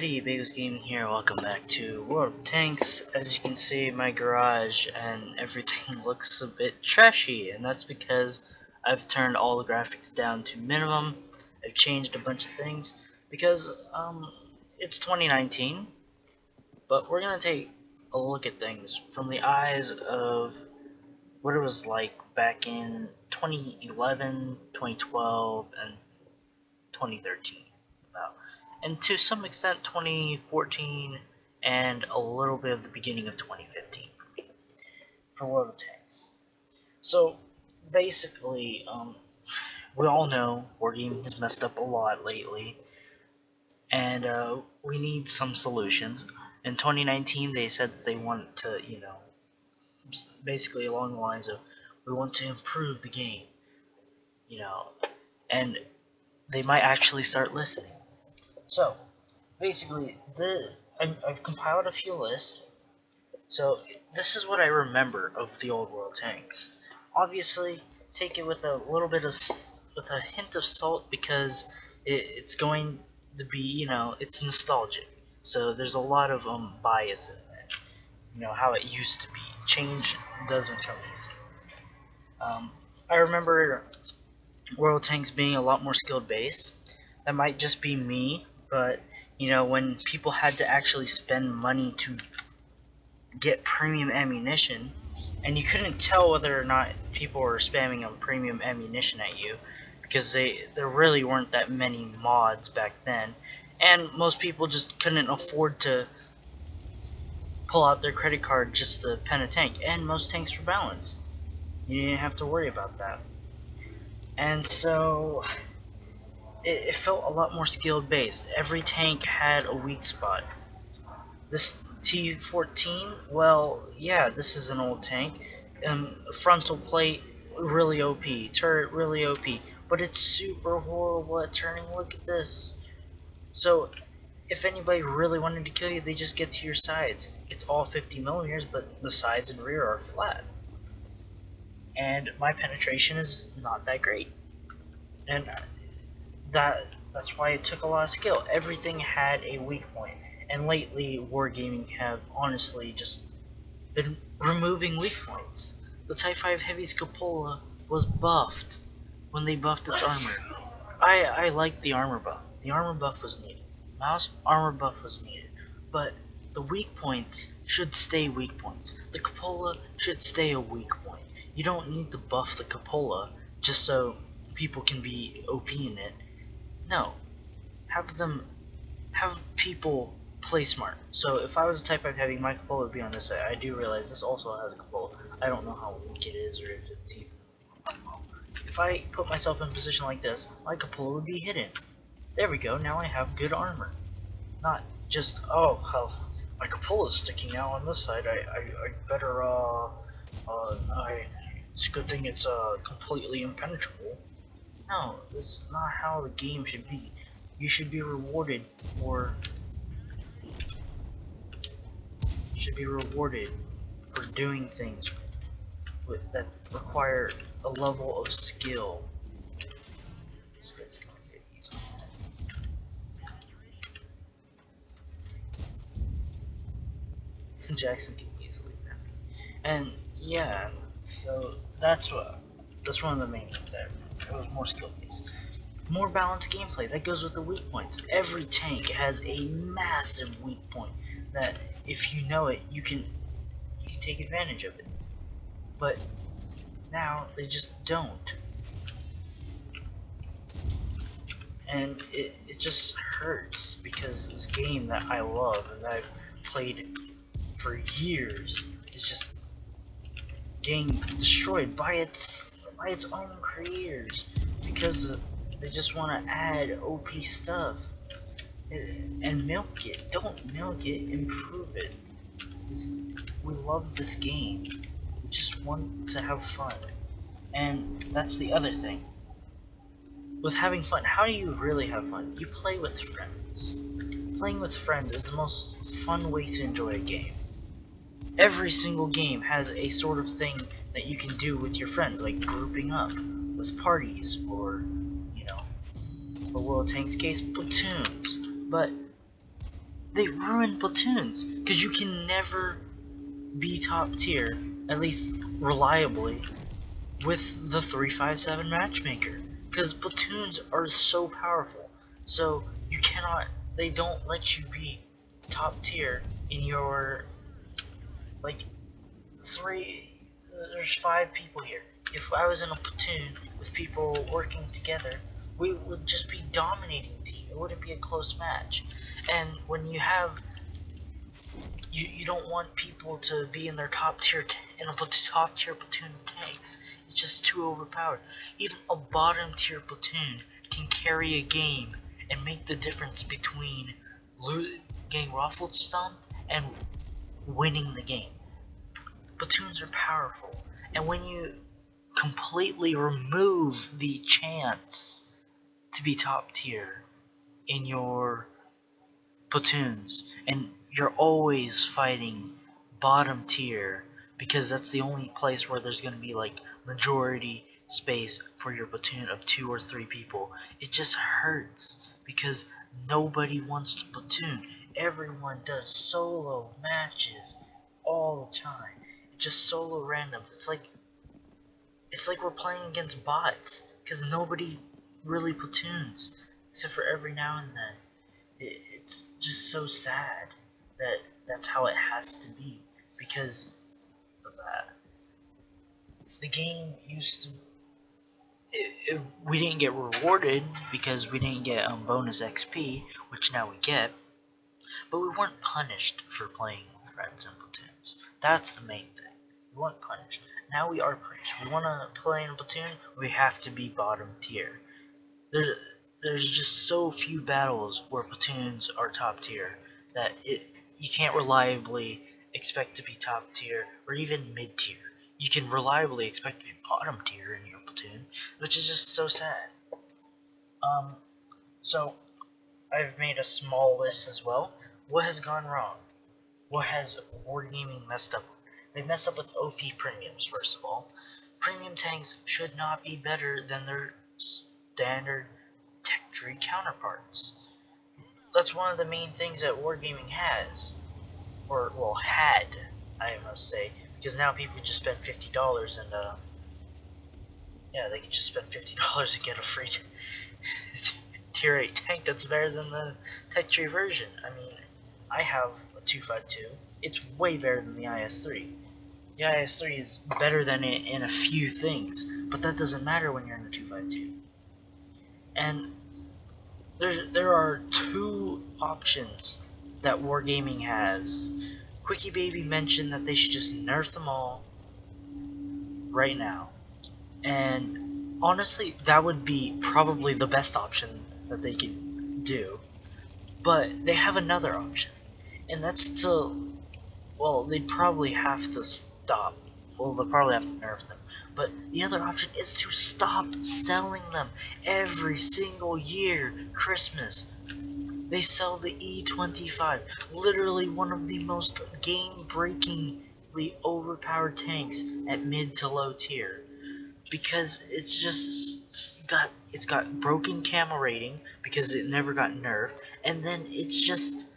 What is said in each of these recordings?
everybody, Bagels Gaming here. Welcome back to World of Tanks. As you can see, my garage and everything looks a bit trashy, and that's because I've turned all the graphics down to minimum. I've changed a bunch of things because it's 2019, but we're gonna take a look at things from the eyes of what it was like back in 2011, 2012, and 2013. And to some extent 2014 and a little bit of the beginning of 2015 for me, for World of Tanks. So basically, we all know Wargaming has messed up a lot lately, and we need some solutions. In 2019 they said that they want to, basically along the lines of, we want to improve the game, and they might actually start listening. So, basically, I've compiled a few lists. So, this is what I remember of the old World Tanks. Obviously, take it with a little bit of, with a hint of salt, because it's going to be, it's nostalgic. So, there's a lot of bias in it. How it used to be. Change doesn't come easy. I remember World Tanks being a lot more skilled base. That might just be me. But, when people had to actually spend money to get premium ammunition, and you couldn't tell whether or not people were spamming on premium ammunition at you, because there really weren't that many mods back then, and most people just couldn't afford to pull out their credit card just to pen a tank, and most tanks were balanced. You didn't have to worry about that. And so it felt a lot more skilled based. Every tank had a weak spot. This T-14, well, yeah, this is an old tank. Frontal plate, really OP. Turret, really OP. But it's super horrible at turning. Look at this. So, if anybody really wanted to kill you, they just get to your sides. It's all 50 millimeters, but the sides and rear are flat. And my penetration is not that great. And that's why it took a lot of skill. Everything had a weak point, and lately Wargaming have honestly just been removing weak points. The Type 5 Heavy's cupola was buffed when they buffed its armor. I liked the armor buff. The armor buff was needed. Mouse armor buff was needed. But the weak points should stay weak points. The cupola should stay a weak point. You don't need to buff the cupola just so people can be OP in it. No, have people play smart. So if I was a Type 5 Heavy, my cupola would be on this side. I do realize this also has a cupola. I don't know how weak it is, or if it's even. If I put myself in a position like this, my cupola would be hidden. There we go. Now I have good armor. Not just, oh, well, my cupola is sticking out on this side. I better it's a good thing it's completely impenetrable. No, that's not how the game should be. You should be rewarded for doing things that require a level of skill. This guy's gonna get easy. Jackson can easily win. And yeah, so that's one of the main things I remember. It was more skill based. More balanced gameplay. That goes with the weak points. Every tank has a massive weak point that, if you know it, you can take advantage of it. But now they just don't. And it just hurts, because this game that I love and that I've played for years is just getting destroyed by its own creators, because they just want to add OP stuff and milk it. Don't milk it, improve it. We love this game. We just want to have fun. And that's the other thing. With having fun, how do you really have fun? You play with friends. Playing with friends is the most fun way to enjoy a game. Every single game has a sort of thing that you can do with your friends, like grouping up with parties, or, for World of Tanks case, platoons. But they ruin platoons, because you can never be top tier, at least reliably, with the 357 matchmaker, because platoons are so powerful. So you cannot, they don't let you be top tier in your, like, there's 5 people here. If I was in a platoon with people working together, we would just be dominating the team. It wouldn't be a close match. And when you have, you don't want people to be in their top tier platoon of tanks. It's just too overpowered. Even a bottom tier platoon can carry a game and make the difference between getting ruffled stomped and winning the game. Platoons are powerful, and when you completely remove the chance to be top tier in your platoons, and you're always fighting bottom tier, because that's the only place where there's going to be like majority space for your platoon of 2 or 3 people, it just hurts, because nobody wants to platoon. Everyone does solo matches all the time. It's just solo random. It's like we're playing against bots, because nobody really platoons, except for every now and then. It's just so sad that that's how it has to be, because of that. The game used to, we didn't get rewarded because we didn't get bonus XP, which now we get, but we weren't punished for playing with friends and platoons. That's the main thing. We weren't punished. Now we are punished. We want to play in a platoon, we have to be bottom tier. There's just so few battles where platoons are top tier that you can't reliably expect to be top tier or even mid tier. You can reliably expect to be bottom tier in your platoon, which is just so sad. So I've made a small list as well. What has gone wrong? What has Wargaming messed up with? They messed up with OP premiums, first of all. Premium tanks should not be better than their standard tech tree counterparts. That's one of the main things that Wargaming has, or well had, I must say, because now people just spend $50 and yeah, they can just spend $50 and get a free tier 8 tank that's better than the tech tree version. I mean, I have a 252. It's way better than the IS-3. The IS-3 is better than it in a few things, but that doesn't matter when you're in a 252. And there are 2 options that Wargaming has. Quickie Baby mentioned that they should just nerf them all right now. And honestly, that would be probably the best option that they could do. But they have another option, and that's to, well, they'd probably have to stop. Well, they'll probably have to nerf them. But the other option is to stop selling them every single year. Christmas, they sell the E25, literally one of the most game-breakingly overpowered tanks at mid to low tier, because it's got broken camo rating because it never got nerfed, and then it's just,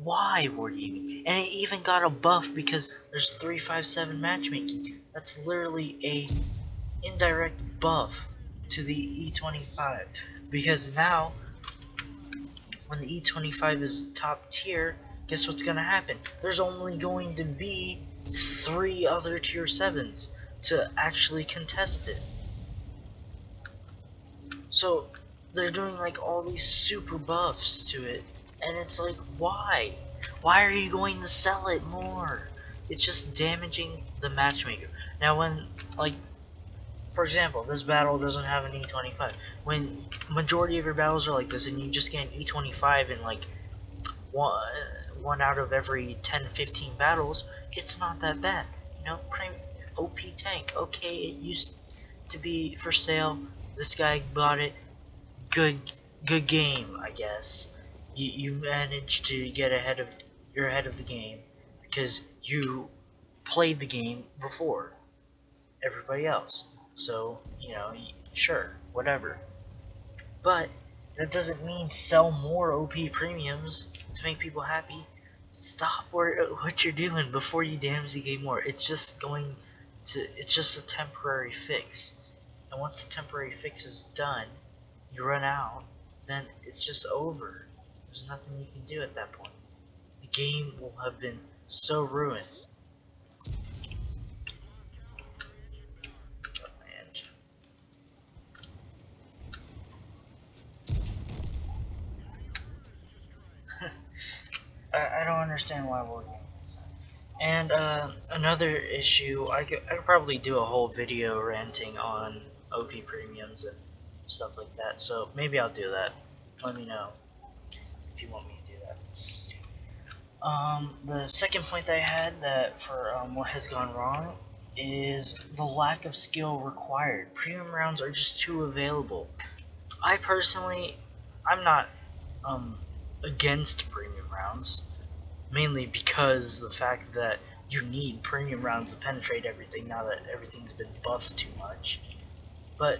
why Wargaming? And it even got a buff because there's 357 matchmaking. That's literally a indirect buff to the E25, because now when the E25 is top tier, guess what's gonna happen? There's only going to be 3 other tier 7s to actually contest it. So they're doing like all these super buffs to it, and it's like, why? Why are you going to sell it more? It's just damaging the matchmaker. Now when, like, for example, this battle doesn't have an E25. When majority of your battles are like this and you just get an E25 in like one out of every 10-15 battles, it's not that bad. You know, OP tank. Okay, it used to be for sale. This guy bought it. Good game, I guess. You managed to get you're ahead of the game because you played the game before everybody else. So, you know, sure, whatever. But That doesn't mean sell more OP premiums to make people happy. Stop what you're doing before you damage the game more. It's just it's just a temporary fix. And once the temporary fix is done, you run out, then it's just over. There's nothing you can do at that point. The game will have been so ruined. Got my engine. I don't understand why we're doing this. And another issue, I could probably do a whole video ranting on OP premiums and stuff like that. So maybe I'll do that. Let me know if you want me to do that. The second point that I had that for what has gone wrong is the lack of skill required. Premium rounds are just too available. I personally, I'm not against premium rounds, mainly because the fact that you need premium rounds to penetrate everything now that everything's been buffed too much. But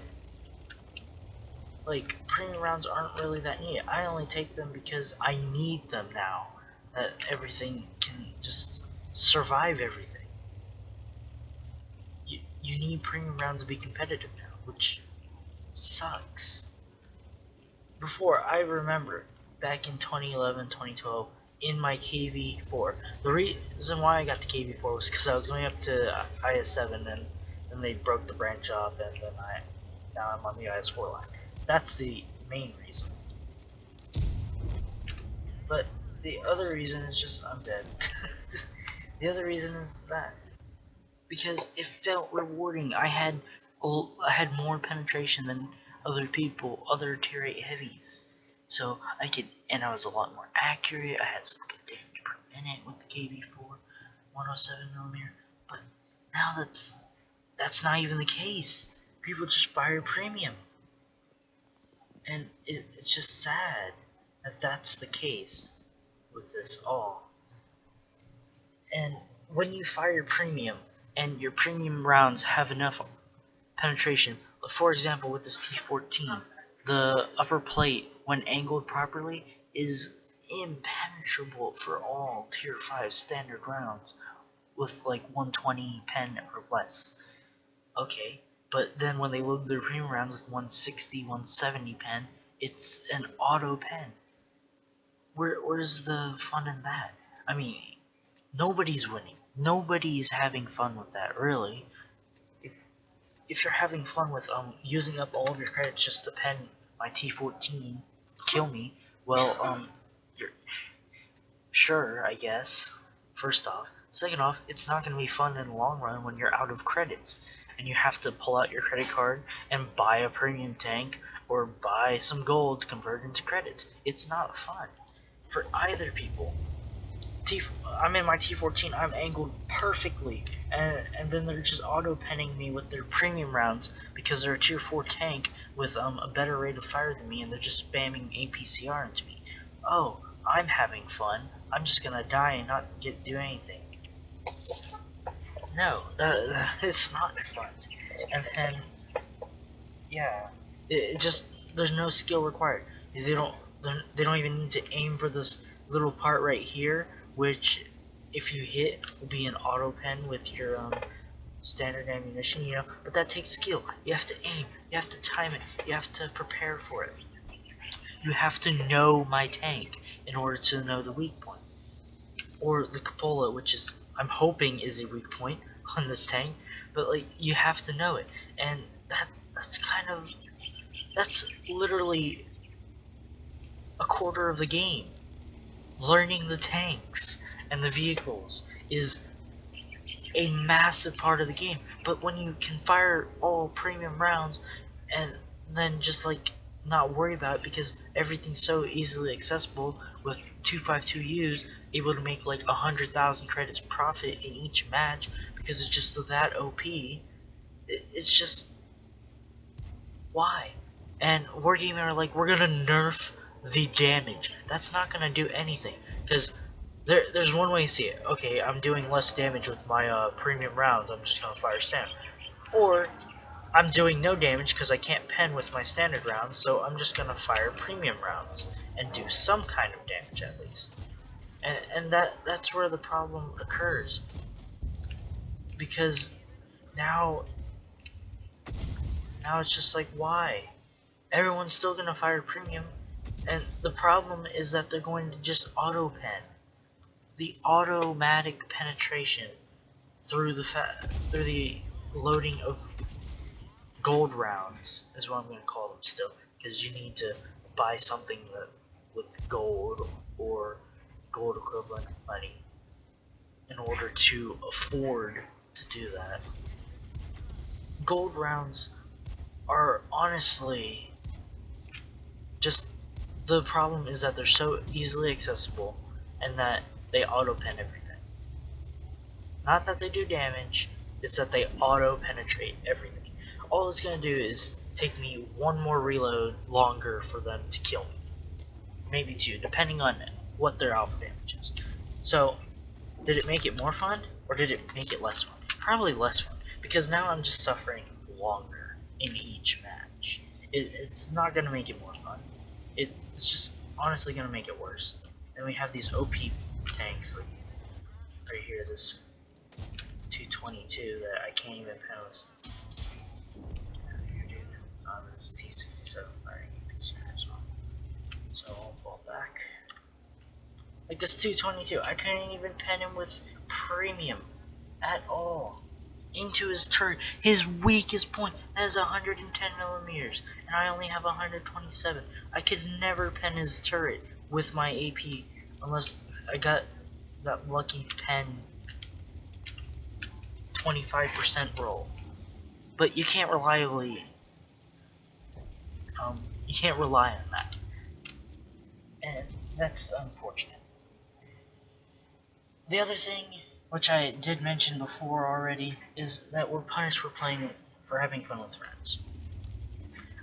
like, premium rounds aren't really that needed. I only take them because I need them now that everything can just survive everything. You need premium rounds to be competitive now, which sucks. Before, I remember back in 2011, 2012, in my KV4. The reason why I got to KV4 was because I was going up to IS7 and then they broke the branch off, and then now I'm on the IS4 line. That's the main reason. But the other reason is just I'm dead. The other reason is that because it felt rewarding. I had more penetration than other people, other tier 8 heavies. So and I was a lot more accurate. I had some good damage per minute with the KV4, 107mm. But now that's not even the case. People just fire premium, and it's just sad that that's the case with this all. And when you fire premium and your premium rounds have enough penetration, for example with this T14, the upper plate, when angled properly, is impenetrable for all tier 5 standard rounds with like 120 pen or less. Okay, but then when they load their premium rounds with 160, 170 pen, it's an auto pen. Where's the fun in that? I mean, nobody's winning. Nobody's having fun with that, really. If you're having fun with using up all of your credits just to pen my T14, kill me, well, you're sure, I guess. First off. Second off, it's not going to be fun in the long run when you're out of credits and you have to pull out your credit card and buy a premium tank or buy some gold to convert into credits. It's not fun for either people. I'm in my T14, I'm angled perfectly, and then they're just auto-penning me with their premium rounds because they're a tier 4 tank with a better rate of fire than me, and they're just spamming APCR into me. Oh, I'm having fun. I'm just gonna die and not do anything. No, it's not fun. And then, yeah, it just, there's no skill required. They don't even need to aim for this little part right here, which if you hit will be an auto pen with your standard ammunition, you know, but that takes skill. You have to aim, you have to time it, you have to prepare for it. You have to know my tank in order to know the weak point. Or the cupola, which is, I'm hoping, is a weak point on this tank, but like, you have to know it. And that's literally a quarter of the game. Learning the tanks and the vehicles is a massive part of the game, but when you can fire all premium rounds and then just like not worry about it because everything's so easily accessible with 252Us, able to make like 100,000 credits profit in each match because it's just that OP, it's just, why? And Wargaming are like, we're gonna nerf the damage. That's not gonna do anything, because there's one way to see it. Okay, I'm doing less damage with my premium rounds, I'm just gonna fire stamp. Or I'm doing no damage because I can't pen with my standard rounds, so I'm just gonna fire premium rounds and do some kind of damage at least. And that's where the problem occurs, because now it's just like, why? Everyone's still gonna fire premium, and the problem is that they're going to just auto pen. The automatic penetration through the loading of gold rounds is what I'm going to call them still, because you need to buy something with gold or gold equivalent money in order to afford to do that. Gold rounds are honestly just, the problem is that they're so easily accessible and that they auto pen everything. Not that they do damage, it's that they auto penetrate everything. All it's gonna do is take me one more reload longer for them to kill me. Maybe two, depending on what their alpha damage is. So, did it make it more fun, or did it make it less fun? Probably less fun, because now I'm just suffering longer in each match. It's not gonna make it more fun. It's just honestly gonna make it worse. And we have these OP tanks, like right here, this 222 that I can't even pen with. There's T67 firing PC as well. So I'll fall back. Like this 222, I couldn't even pen him with premium at all. Into his turret, his weakest point has 110 millimeters, and I only have 127. I could never pen his turret with my AP unless I got that lucky pen 25% roll. But you can't reliably, you can't rely on that, and that's unfortunate. The other thing, which I did mention before already, is that we're punished for having fun with friends.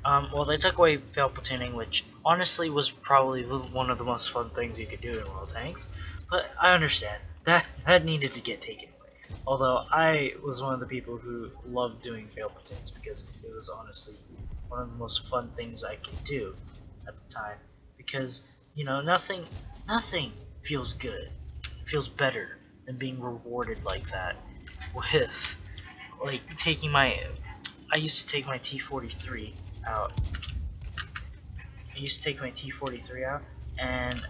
Well, they took away fail platooning, which honestly was probably one of the most fun things you could do in World Tanks, but I understand that needed to get taken away. Although I was one of the people who loved doing fail platoons because it was honestly one of the most fun things I could do at the time, because you know, nothing feels good, feels better than being rewarded like that with, like, taking my, I used to take my T43 out. I used to take my T43 out and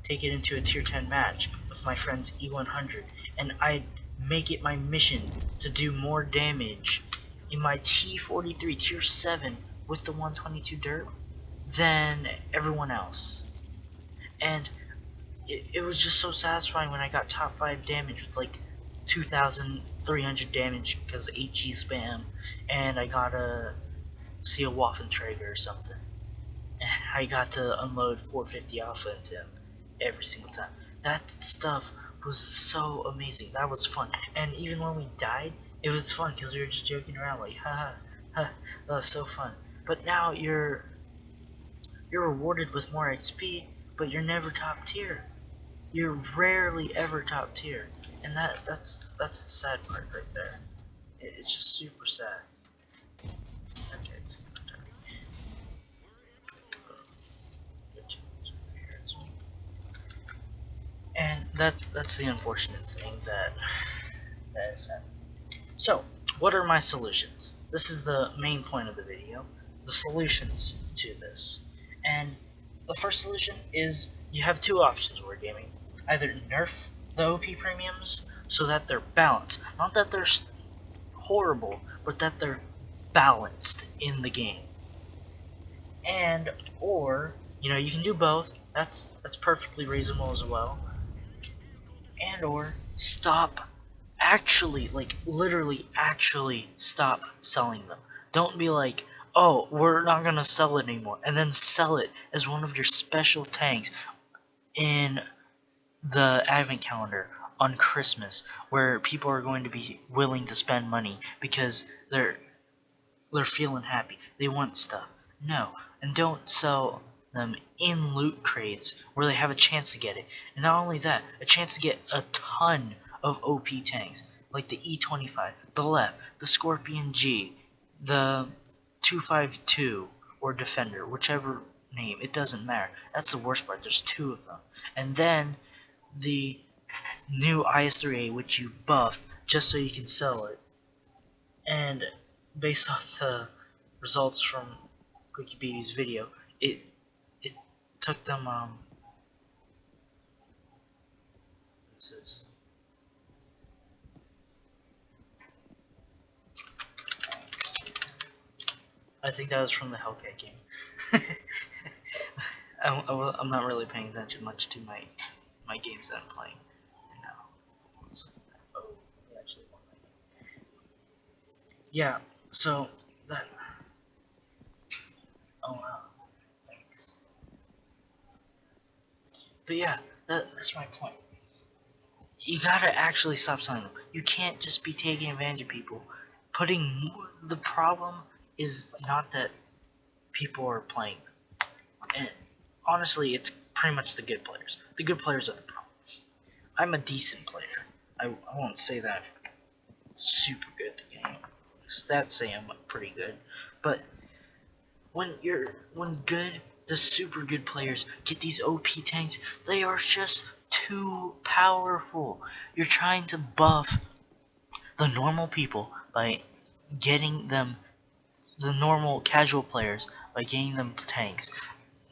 take it into a tier 10 match with my friend's E100, and I'd make it my mission to do more damage in my T43 tier 7 with the 122 derp than everyone else. And it was just so satisfying when I got top 5 damage with like 2,300 damage because of HG spam, and I got a Seal Waffenträger or something. And I got to unload 450 alpha into him every single time. That stuff was so amazing. That was fun. And even when we died, it was fun because we were just joking around like, haha, ha, that was so fun. But now you're rewarded with more XP, but you're never top tier. You're rarely ever top tier, and that's the sad part right there. It's just super sad. Okay, it's gonna die. And that's the unfortunate thing that is happening. So, what are my solutions? This is the main point of the video. The solutions to this. And the first solution is you have two options when gaming. Either nerf the OP premiums so that they're balanced. Not that they're horrible, but that they're balanced in the game. And, or, you know, you can do both. That's perfectly reasonable as well. And or stop actually, like literally actually stop selling them. Don't be like, oh, we're not gonna sell it anymore, and then sell it as one of your special tanks in the advent calendar on Christmas, where people are going to be willing to spend money because they're feeling happy, they want stuff. No, and don't sell them in loot crates where they have a chance to get it. And not only that, a chance to get a ton of OP tanks like the E25, the LEP, the Scorpion G, the 252 or Defender, whichever name, it doesn't matter. That's the worst part. There's 2 of them. And then the new IS-3A, which you buff just so you can sell it. And based on the results from QuickieBB's video, it took them this is I think that was from the Hellcat game. I'm not really paying attention much to my games that I'm playing right now. Oh, we actually won that game. Yeah, so that. Oh wow, thanks. But yeah, that's my point. You gotta actually stop selling them. You can't just be taking advantage of people. The problem is not that people are playing them. And honestly, it's pretty much the good players. The good players are the problem. I'm a decent player. I won't say that super good at the game. Stats say I'm pretty good. But when the super good players get these OP tanks, they are just too powerful. You're trying to buff the normal people by getting them, the normal casual players, by getting them tanks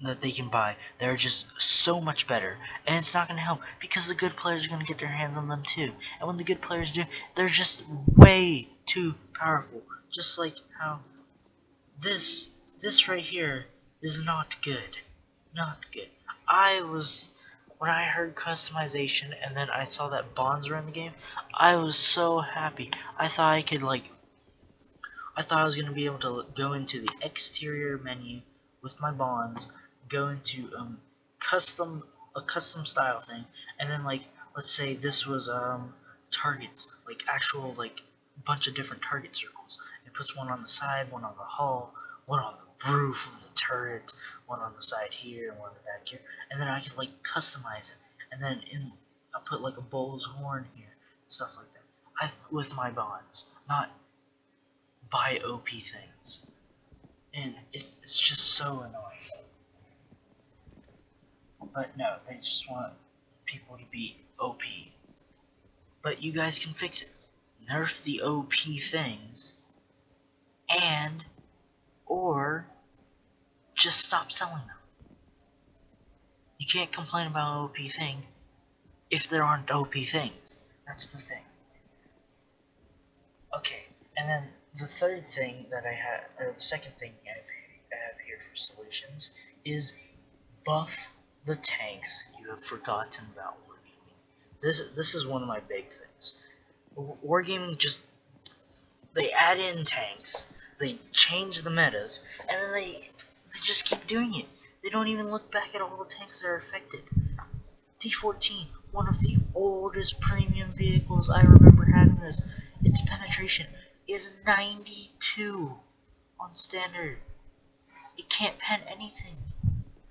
that they can buy. They're just so much better, and it's not going to help because the good players are going to get their hands on them too. And when the good players do, they're just way too powerful. Just like how this right here is not good. Not good. When I heard customization and then I saw that bonds were in the game, I was so happy. I thought I was going to be able to go into the exterior menu with my bonds, go into a custom style thing, and then like, let's say this was targets, like actual like bunch of different target circles. It puts one on the side, one on the hull, one on the roof of the turret, one on the side here, and one on the back here, and then I could like customize it, and then I'll put like a bull's horn here, stuff like that. With my bonds, not buy OP things, and it's just so annoying. But no, they just want people to be OP. But you guys can fix it. Nerf the OP things, or just stop selling them. You can't complain about an OP thing if there aren't OP things. That's the thing. Okay, and then the third thing that I have, or the second thing I have here for solutions is buff the tanks you have forgotten about Wargaming. This is one of my big things. Wargaming they add in tanks, they change the metas, and then they just keep doing it. They don't even look back at all the tanks that are affected. T-14, one of the oldest premium vehicles I remember having this. Its penetration is 92 on standard. It can't pen anything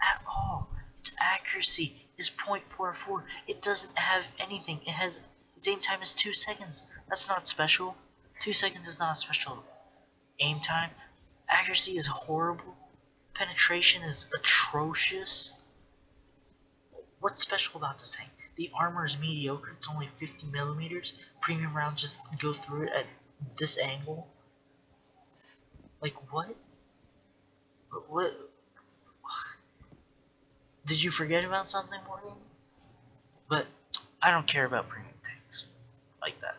at all. Its accuracy is 0.44. It doesn't have anything. Its aim time is 2 seconds. That's not special. 2 seconds is not special. Aim time, accuracy is horrible. Penetration is atrocious. What's special about this tank? The armor is mediocre. It's only 50 millimeters. Premium rounds just go through it at this angle. Like what? What? Did you forget about something, Morgan? But I don't care about premium tanks like that.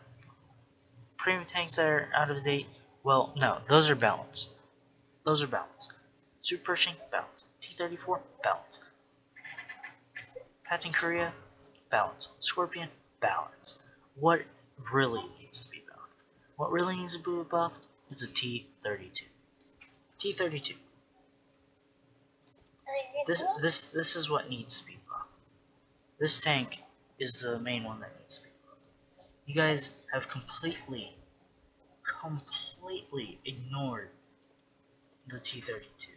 Premium tanks that are out of date, well, no, those are balanced. Those are balanced. Super Pershing, balanced. T-34, balanced. Patton Korea, balanced. Scorpion, balanced. What really needs to be buffed? What really needs to be buffed is a T-32. T-32. This is what needs to be buffed. This tank is the main one that needs to be buffed. You guys have completely ignored the T-32,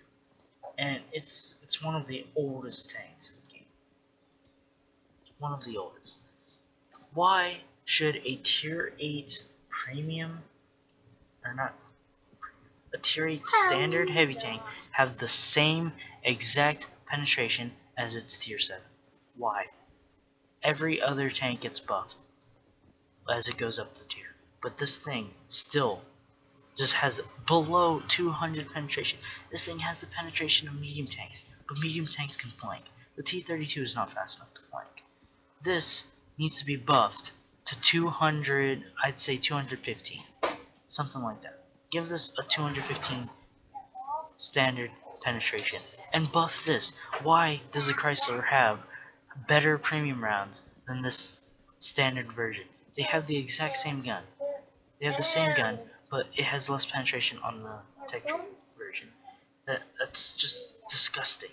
and it's one of the oldest tanks in the game. One of the oldest. Why should a tier 8 premium, or not premium, a tier 8 standard heavy tank have the same exact penetration as its tier 7. Why? Every other tank gets buffed as it goes up the tier, but this thing still just has below 200 penetration. This thing has the penetration of medium tanks, but medium tanks can flank. The T-32 is not fast enough to flank. This needs to be buffed to 200, I'd say 215, something like that. Give this a 215 standard penetration, and buff this. Why does the Chrysler have better premium rounds than this standard version? They have the exact same gun. They have the same gun, but it has less penetration on the Tech Tree version. That's just disgusting.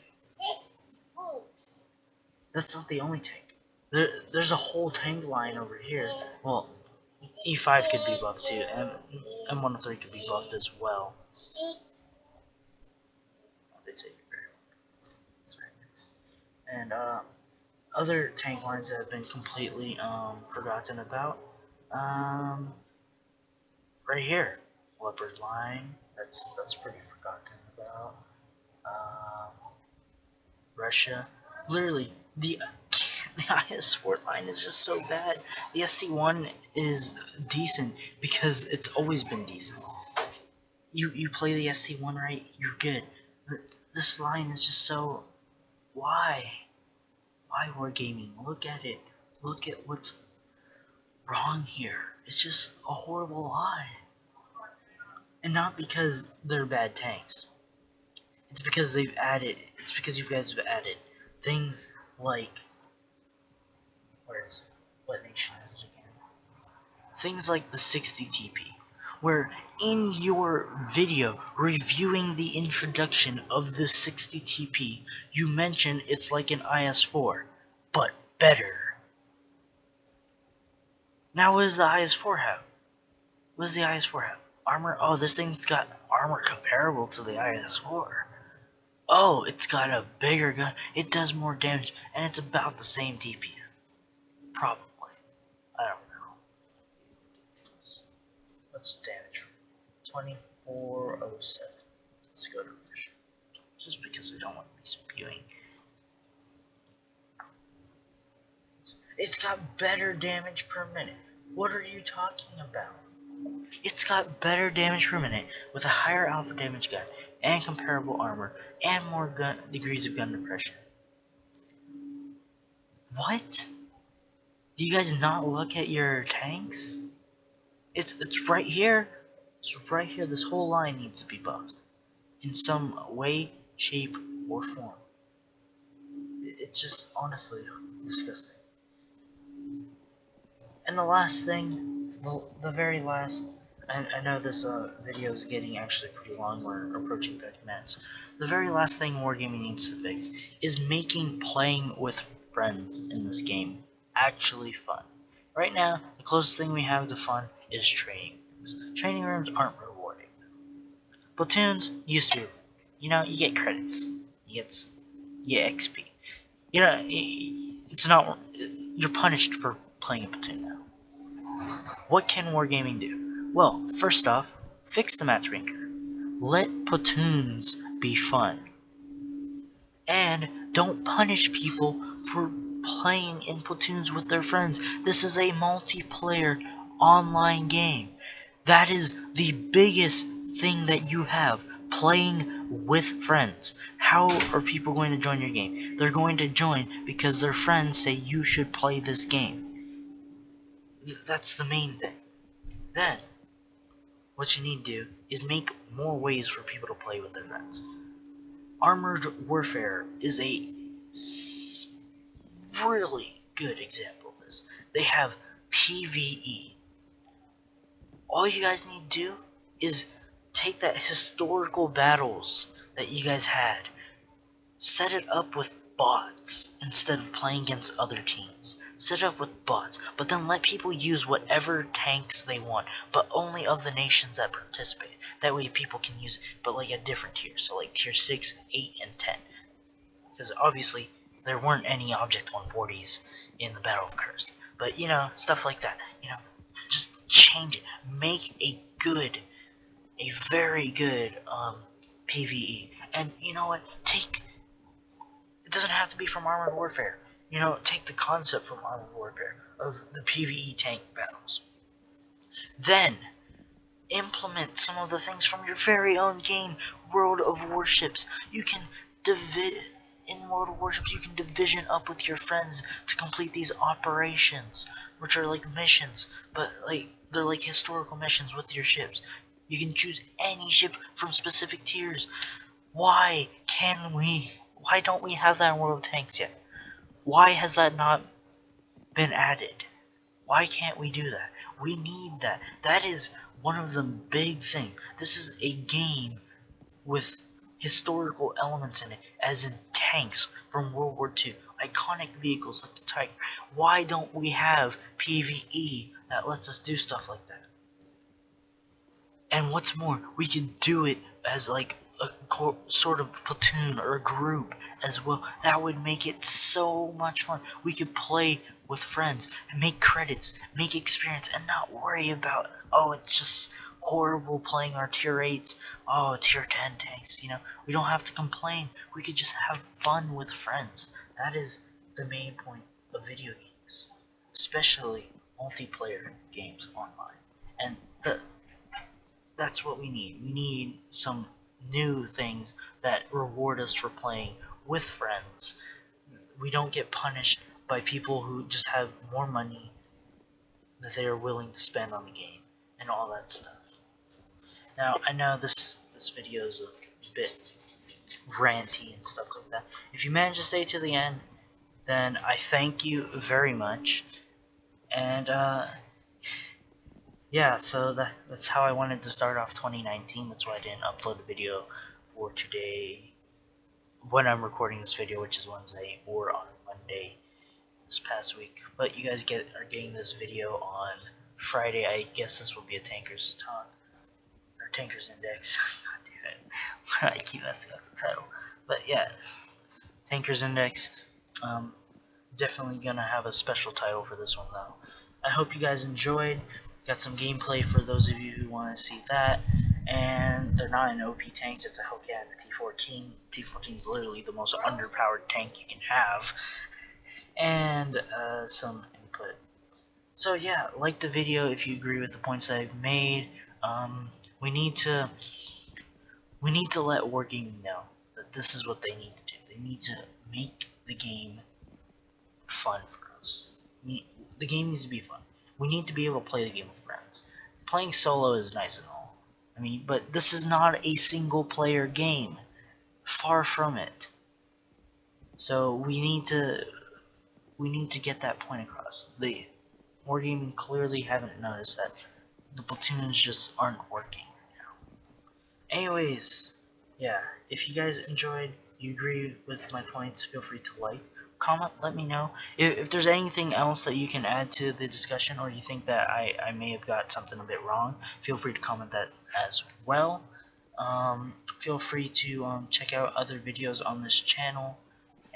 That's not the only tank. There's a whole tank line over here. Well, E5 could be buffed too, and M103 could be buffed as well. They say it's very nice. And other tank lines that have been completely forgotten about. Right here, Leopard line. That's pretty forgotten about. Russia. Literally, the IS-4 line is just so bad. The SC-1 is decent because it's always been decent. You play the SC-1 right, you're good. This line is just so... Why? Why Wargaming? Look at it. Look at what's wrong here. It's just a horrible line. And not because they're bad tanks. It's because they've added... It's because you guys have added things like... Where is it? What nation is it again? Things like the 60 TP. Where in your video reviewing the introduction of the 60 TP, you mention it's like an IS-4, but better. Now what does the IS-4 have? What does the IS-4 have? Armor? Oh, this thing's got armor comparable to the IS-4. Oh, it's got a bigger gun, it does more damage, and it's about the same DPM. Probably. I don't know. What's damage? 2407. Let's go to Russia. Just because I don't want to be spewing. It's got better damage per minute. What are you talking about? It's got better damage per minute with a higher alpha damage gun and comparable armor and more degrees of gun depression. What? Do you guys not look at your tanks? It's right here. It's right here. This whole line needs to be buffed in some way, shape, or form. It's just honestly disgusting. And the last thing, the very last, I know this video is getting actually pretty long, we're approaching 30 minutes. The very last thing Wargaming needs to fix is making playing with friends in this game actually fun. Right now, the closest thing we have to fun is training rooms. Training rooms aren't rewarding. Platoons used to, you get credits, you get XP. It's not, you're punished for playing a platoon now. What can Wargaming do? Well, first off, fix the matchmaker. Let platoons be fun. And don't punish people for playing in platoons with their friends. This is a multiplayer online game. That is the biggest thing that you have, playing with friends. How are people going to join your game? They're going to join because their friends say you should play this game. That's the main thing. Then, what you need to do is make more ways for people to play with their friends. Armored Warfare is a really good example of this. They have PvE. All you guys need to do is take that historical battles that you guys had, set it up with bots instead of playing against other teams. Set it up with bots, but then let people use whatever tanks they want, but only of the nations that participate. That way people can use it, but like at different tiers, so like tier 6, 8, and 10. Because obviously there weren't any Object 140s in the Battle of Kursk. But stuff like that. Just change it. Make a a very good PvE. And you know what? It doesn't have to be from Armored Warfare. You know, take the concept from Armored Warfare of the PvE tank battles. Then implement some of the things from your very own game, World of Warships. You can in World of Warships, you can division up with your friends to complete these operations, which are like missions, but like they're like historical missions with your ships. You can choose any ship from specific tiers. Why don't we have that in World of Tanks yet? Why has that not been added? Why can't we do that? We need that. That is one of the big things. This is a game with historical elements in it, as in tanks from World War II, iconic vehicles like the Tiger. Why don't we have PvE that lets us do stuff like that? And what's more, we can do it as like a sort of platoon or a group as well. That would make it so much fun. We could play with friends and make credits, make experience, and not worry about, oh, it's just horrible playing our tier 8s, oh, tier 10 tanks, you know. We don't have to complain. We could just have fun with friends. That is the main point of video games, especially multiplayer games online. And that's what we need. We need some new things that reward us for playing with friends. We don't get punished by people who just have more money that they are willing to spend on the game and all that stuff. Now, I know this video is a bit ranty and stuff like that. If you manage to stay to the end, then I thank you very much. And yeah, so that's how I wanted to start off 2019. That's why I didn't upload a video for today when I'm recording this video, which is Wednesday, or on Monday this past week. But you guys are getting this video on Friday. I guess this will be a Tankers Talk, or Tankers Index. God damn it. I keep messing up the title. But yeah, Tankers Index. Definitely gonna have a special title for this one though. I hope you guys enjoyed. Got some gameplay for those of you who want to see that. And they're not in OP tanks, it's a Hellcat and a T14. T14 is literally the most underpowered tank you can have. And some input. So yeah, like the video if you agree with the points that I've made. We need to let Wargaming know that this is what they need to do. They need to make the game fun for us. The game needs to be fun. We need to be able to play the game with friends. Playing solo is nice and all. I mean, but this is not a single player game. Far from it. So we need to get that point across. The Wargaming clearly haven't noticed that the platoons just aren't working now. Anyways, yeah, if you guys enjoyed, you agree with my points, feel free to like. Comment, let me know if there's anything else that you can add to the discussion, or you think that I may have got something a bit wrong. Feel free to comment that as well. Feel free to check out other videos on this channel,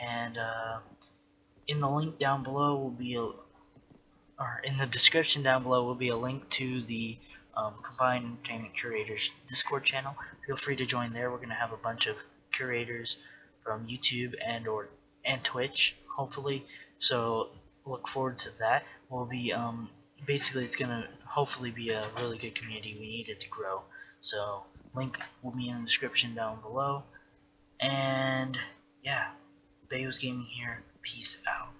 and in the link down below will be or in the description down below will be a link to the Combined Entertainment Curators Discord channel. Feel free to join there. We're gonna have a bunch of curators from YouTube and Twitch, hopefully, so look forward to that. We'll be basically, it's gonna hopefully be a really good community. We need it to grow, so link will be in the description down below. And yeah, Bayos Gaming here, peace out.